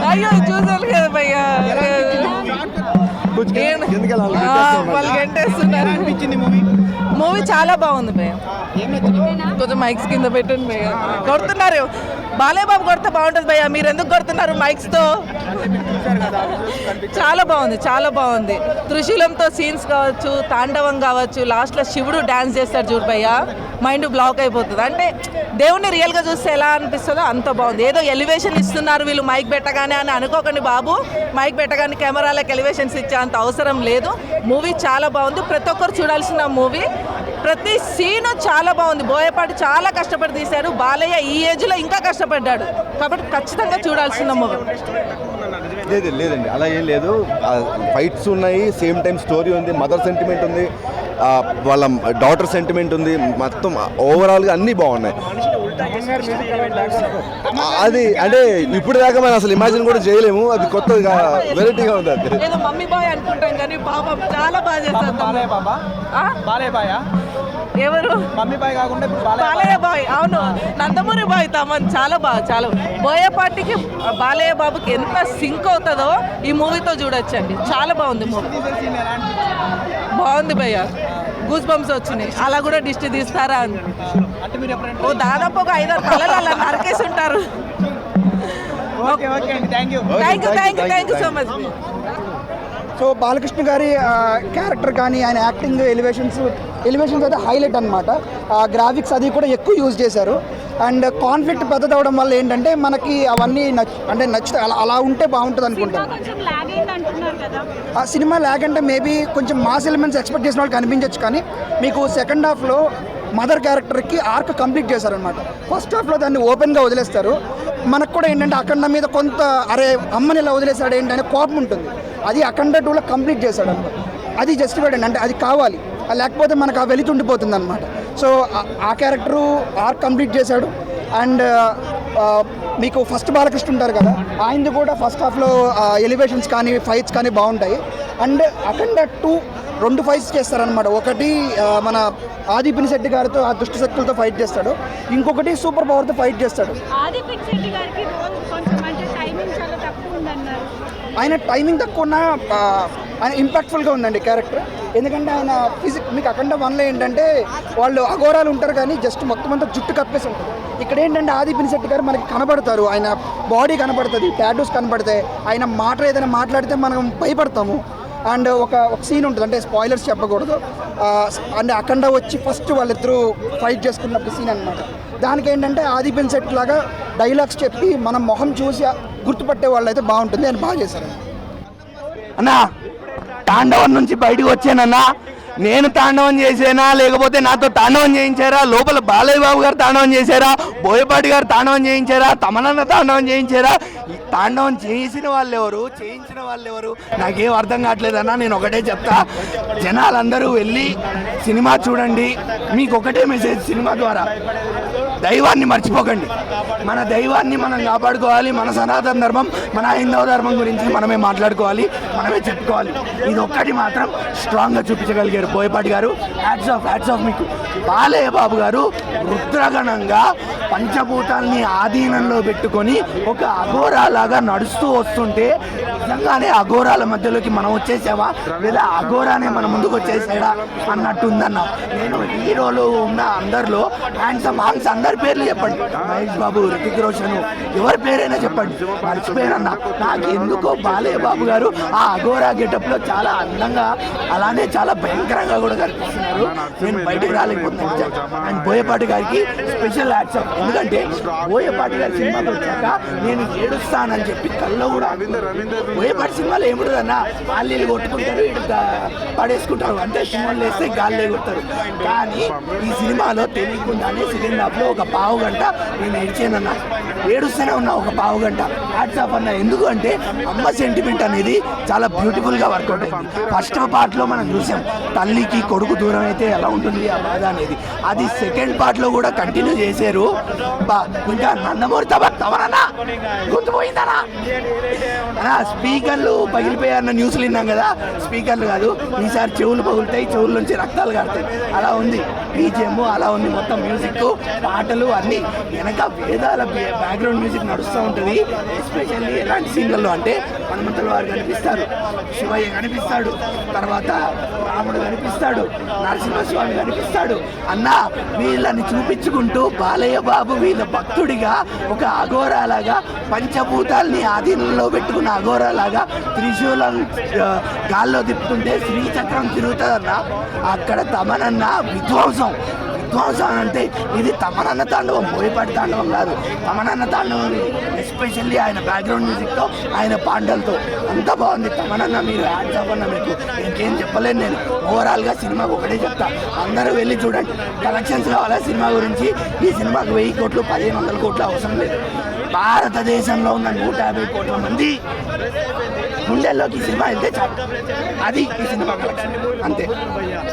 అయ్యో చూసాను కదా భయ్యా, వాళ్ళు గంటేస్తున్నారు. మూవీ చాలా బాగుంది భయ్య. కొంచెం మైక్స్ కింద పెట్టండి భయ్య. కొడుతున్నారు బాలయ్య బాబు కొడితే బాగుంటుంది భయ్య, మీరు ఎందుకు కొడుతున్నారు మైక్స్తో? చాలా బాగుంది, చాలా బాగుంది. త్రిశూలంతో సీన్స్ కావచ్చు, తాండవం కావచ్చు, లాస్ట్లో శివుడు డ్యాన్స్ చేస్తాడు చూడు భయ్య, మైండ్ బ్లాక్ అయిపోతుంది. అంటే దేవుణ్ణి రియల్గా చూస్తే ఎలా అనిపిస్తుందో అంత బాగుంది. ఏదో ఎలివేషన్ ఇస్తున్నారు వీళ్ళు మైక్ పెట్టగానే అని అనుకోకండి బాబు. మైక్ పెట్టగానే కెమెరాలకు ఎలివేషన్స్ ఇచ్చే అంత అవసరం లేదు. మూవీ చాలా బాగుంది, ప్రతి ఒక్కరు చూడాల్సిన మూవీ. ప్రతి సీను చాలా బాగుంది. బోయపాటి చాలా కష్టపడి తీశారు. బాలయ్య ఈ ఏజ్లో ఇంకా కష్టపడ్డాడు, కాబట్టి ఖచ్చితంగా చూడాల్సిన మూవీ. లేదండి అలా ఏం లేదు. ఫైట్స్ ఉన్నాయి, సేమ్ టైం స్టోరీ ఉంది, మదర్ సెంటిమెంట్ ఉంది, వాళ్ళ డాటర్ సెంటిమెంట్ ఉంది, మొత్తం ఓవరాల్గా అన్నీ బాగున్నాయి. అది అంటే ఇప్పుడు దాకా మనం అసలు ఇమాజిన్ కూడా చేయలేము. అది కొత్తగా వెరైటీగా ఉంది. అది మమ్మీ బాయ్ అనుకుంటాం కానీ బాబా చాలా బాగా చేస్తారు. ఎవరు మమ్మీ బాయ్ కాకుండా బాలయ్య బాయ్? అవును, నందమూరి బాయ్ తమన్ చాలా బాగా. చాలా బోయపాటికి బాలయ్య బాబుకి ఎంత సింక్ అవుతుందో ఈ మూవీతో చూడొచ్చండి. చాలా బాగుంది మూవీ, బాగుంది భయ్య. గూస్ బంప్స్ వచ్చినాయి. అలా కూడా దిష్టి తీస్తారా అని ఓ దాదాపు ఒక 5-6 తలలు అలా నరికేసి ఉంటారు. Thank you so much. So Balakrishna గారి క్యారెక్టర్ కానీ ఆయన యాక్టింగ్ ఎలివేషన్స్ అయితే హైలైట్ అనమాట. గ్రాఫిక్స్ అది కూడా ఎక్కువ యూజ్ చేశారు. అండ్ కాన్ఫ్లిక్ట్ పెద్దది అవడం వల్ల ఏంటంటే మనకి అవన్నీ నచ్చుతాయి. అలా ఉంటే బాగుంటుంది అనుకుంటాను. ఆ సినిమా ల్యాగ్ అంటే మేబీ కొంచెం మాస్ ఎలిమెంట్స్ ఎక్స్పెక్ట్ చేసిన వాళ్ళకి అనిపించవచ్చు, కానీ మీకు సెకండ్ హాఫ్లో మదర్ క్యారెక్టర్కి ఆర్క్ కంప్లీట్ చేశారనమాట. ఫస్ట్ హాఫ్లో దాన్ని ఓపెన్గా వదిలేస్తారు. మనకు కూడా ఏంటంటే అఖండ మీద కొంత అరే అమ్మని ఇలా వదిలేశాడు ఏంటంటే కోపం ఉంటుంది. అది అఖండ 2లో కంప్లీట్ చేశాడు అనమాట. అది జస్టిఫైడ్ అంటే అది కావాలి, లేకపోతే మనకు ఆ వెలితుండిపోతుంది అనమాట. సో ఆ క్యారెక్టరు ఆర్క్ కంప్లీట్ చేశాడు. అండ్ మీకు ఫస్ట్ బాలకృష్ణ ఉంటారు కదా, ఆయనది కూడా ఫస్ట్ హాఫ్లో ఎలివేషన్స్ కానీ ఫైట్స్ కానీ బాగుంటాయి. అండ్ అఖండ 2 ఫైట్స్ చేస్తారనమాట. ఒకటి మన ఆది పినిశెట్టి గారితో ఆ దుష్ట శక్తులతో ఫైట్ చేస్తాడు, ఇంకొకటి సూపర్ పవర్తో ఫైట్ చేస్తాడు. ఆయన టైమింగ్ తక్కువ ఉన్నా ఆయన ఇంపాక్ట్ఫుల్గా ఉందండి క్యారెక్టర్. ఎందుకంటే ఆయన మీకు అఖండ 1లో ఏంటంటే వాళ్ళు అఘోరాలు ఉంటారు కానీ జస్ట్ మొత్తం అంతా జుట్టు కప్పేసి ఉంటుంది. ఇక్కడ ఏంటంటే ఆది పినిశెట్టి గారు మనకి కనబడతారు, ఆయన బాడీ కనబడుతుంది, టాటూస్ కనబడతాయి, ఆయన మాట ఏదైనా మాట్లాడితే మనం భయపడతాము. అండ్ ఒక సీన్ ఉంటుంది, అంటే స్పాయిలర్స్ చెప్పకూడదు, అంటే అఖండ వచ్చి ఫస్ట్ వాళ్ళిద్దరూ ఫైట్ చేసుకున్నప్పుడు సీన్ అనమాట. దానికి ఏంటంటే ఆది పినిశెట్టి లాగా డైలాగ్స్ చెప్పి మనం మొహం చూసి గుర్తుపట్టే వాళ్ళు అయితే బాగుంటుంది. ఆయన బాగా చేశారు. అన్నా తాండవం నుంచి బయటకు వచ్చానన్నా, నేను తాండవం చేసేనా లేకపోతే నాతో తాండవం చేయించారా? లోపల బాలయ్య బాబు గారు తాండవం చేశారా? బోయపాటి గారు తాండవం చేయించారా? తమనన్న తాండవం చేయించారా? ఈ తాండవం చేసిన వాళ్ళు ఎవరు, చేయించిన వాళ్ళు ఎవరు నాకేం అర్థం కావట్లేదన్నా. నేను ఒకటే చెప్తా, జనాలందరూ వెళ్ళి సినిమా చూడండి. మీకు ఒకటే మెసేజ్ సినిమా ద్వారా, దైవాన్ని మర్చిపోకండి. మన దైవాన్ని మనం కాపాడుకోవాలి. మన సనాతన ధర్మం, మన హైందవ ధర్మం గురించి మనమే మాట్లాడుకోవాలి, మనమే చెప్పుకోవాలి. ఇది ఒక్కటి మాత్రం స్ట్రాంగ్గా చూపించగలిగారు బోయపాటి గారు. హ్యాట్స్ ఆఫ్ మీకు. బాలయ్య బాబు గారు రుద్రగణంగా పంచభూతాల్ని ఆధీనంలో పెట్టుకొని ఒక అఘోరాలాగా నడుస్తూ వస్తుంటే నిజంగానే అఘోరాల మధ్యలోకి మనం వచ్చేసావా లేదా అఘోరానే మన ముందుకు వచ్చేసాడా అన్నట్టుందన్న. నేను హీరోలు ఉన్న అందరిలో హ్యాండ్సమ్ హాంగ్స్ అందరి పేర్లు చెప్పండి, మహేష్ బాబు, రితిక్ రోషన్, ఎవరి పేరైనా చెప్పండి, మర్చిపోయానన్నా. నాకు ఎందుకో బాలయ్య బాబు గారు ఆ అఘోరా గెటప్లో చాలా అందంగా అలానే చాలా భయంకరంగా కూడా కనిపిస్తున్నారు. నేను బయటకు రాలేకపోతున్నాను. అండ్ బోయపాటి గారికి స్పెషల్ హ్యాట్స్ ఆఫ్. ఎందుకంటే బోయపాటి గారి సినిమాకి వచ్చాక నేను ఏడుస్తానని చెప్పి కల్లో కూడా బోయపాటి సినిమాలో ఏముంటుందన్నా, వాళ్ళు కొట్టుకుంటారు, ఇటు పడేసుకుంటారు, అంటే సినిమాలు వేస్తే గాలి కొడతారు. కానీ ఈ సినిమాలో తెలియకుండానే సెకండ్ హాఫ్లో ఒక పావు గంట నేను ఏడ్చానన్నా, ఏడుస్తూనే ఉన్నా ఒక పావు గంట. హ్యాట్స్ ఆఫ్ అన్న. ఎందుకు అంటే అమ్మ సెంటిమెంట్ అనేది చాలా బ్యూటిఫుల్గా వర్కౌట్ అయింది. ఫస్ట్ పార్ట్లో మనం చూసాం తల్లికి కొడుకు దూరం అయితే ఎలా ఉంటుంది ఆ బాధ అనేది. అది సెకండ్ పార్ట్లో కూడా కంటిన్యూ చేశారు. ఇంకా నందమూరి తమనన్నా గుర్తుపోయిందనా అన్నా, స్పీకర్లు పగిలిపోయారన్న న్యూస్లు విన్నాం కదా, స్పీకర్లు కాదు ఈసారి చెవులు పగులుతాయి, చెవుల నుంచి రక్తాలు కారుతాయి. అలా ఉంది బీజిఎం, అలా ఉంది మొత్తం మ్యూజిక్, పాటలు అన్నీ వెనక వేదాల బ్యాక్గ్రౌండ్ మ్యూజిక్ నడుస్తూ ఉంటుంది. ఎస్పెషల్లీ ఎలాంటి సీన్లలో అంటే హనుమంతుల వారు కనిపిస్తారు, శివయ్య కనిపిస్తాడు, తర్వాత రాముడు కనిపిస్తాడు, నరసింహస్వామి కనిపిస్తాడు. అన్న వీళ్ళని చూపించుకుంటూ బాలయ్య బాబు వీళ్ళ భక్తుడిగా ఒక అఘోరాలాగా పంచభూతాల్ని ఆధీనంలో పెట్టుకున్న అఘోరాలాగా త్రిశూలం గాల్లో తిప్పుతుంటే శ్రీచక్రం తిరుగుతుందన్న. అక్కడ తమనన్న విధ్వంసం అంటే ఇది తమనన్న తాండవం, బోయపాటి తాండవం కాదు, తమనన్న తాండవం. ఎస్పెషల్లీ ఆయన బ్యాక్గ్రౌండ్ మ్యూజిక్తో, ఆయన పాటలతో అంత బాగుంది. తమనన్న మీరు హ్యాండ్స్ ఆఫ్ అన్న, మీకు ఇంకేం చెప్పలేను నేను. ఓవరాల్గా సినిమాకి ఒకటే చెప్తా, అందరూ వెళ్ళి చూడండి. కలెక్షన్స్ కావాలా సినిమా గురించి? ఈ సినిమాకు 1000 కోట్లు 1500 కోట్లు అవసరం లేదు. భారతదేశంలో ఉన్న 150 కోట్ల మంది గుండెల్లోకి సినిమా వెళ్తే చాలు. అది ఈ సినిమా కలెక్షన్ అంతే.